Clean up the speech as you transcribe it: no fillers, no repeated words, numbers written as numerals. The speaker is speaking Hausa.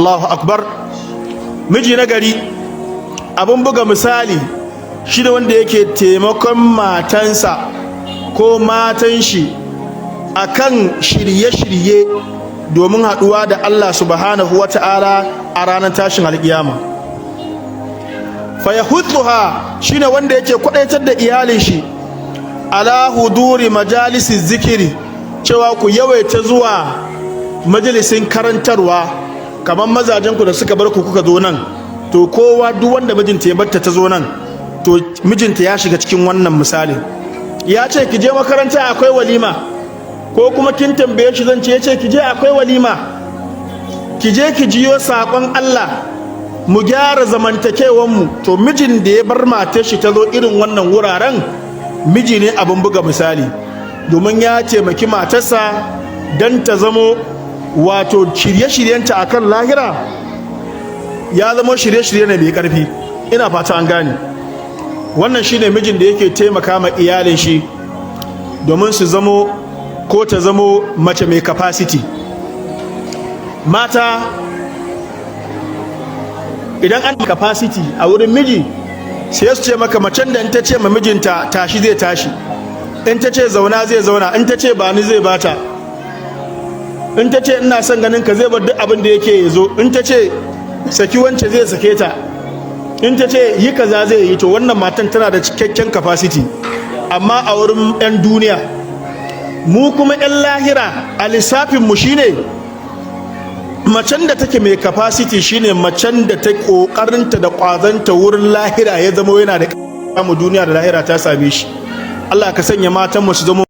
Allahu akbar. Miji na gari abin buga misali shi da wanda yake taimakon matansa ko matan shi akan shirye-shirye domin haɗuwa da Allah subhanahu wa ta'ala a ranar tashin alƙiyama. Fayahudduha shine wanda yake kwadaitar da iyalin shi ala huduri majalisi zikiri, cewa ku yawaita zuwa majalisin karantarwa, kamar mazajen ku da suka bar ku kuka zo nan, to kowa duk wanda mijinta ya barta ta zo nan, to mijinta ya shiga cikin wannan misali. Ya ce ki je makaranta akwai walima, ko kuma kin tambaye shi zan ce ya ce ki je akwai walima, ki je ki jiyo saƙon Allah, mu gyara zamantakewanmu. To mijin da ya bar matar shi ta zo irin wannan wuraren, miji ne abin buga misali, domin ya taimaki matarsa don ta zamo wato shirye-shiryenta akan lahira ya zama shirye-shirye ne mai karfi. Ina fata an gane. Wannan shine mijin da yake taimaka ma iyalin shi domin su zamo ko ta zamo mace mai capacity. Mata idan an capacity a wurin miji, sai su ce maka macen da in ta ce ma mijinta tashi zai tashi, in ta ce zauna zai zauna, in ta ce bani zai bata, in ta ce ina son ganin ka zai bar duk abin da yake ya zo, in ta ce saki wance zai sake ta, in ta ce yi kaza zai yi. To wannan matan tana da cikakken capacity. Amma a wurin 'yan duniya, mu kuma 'yan lahira a lissafin mu shine macen da take mai capacity shine macen da ta kokarinta da kwazanta wurin lahira ya zama yana da mu duniya da lahira ta same shi. Allah ka sanya matan mu su zama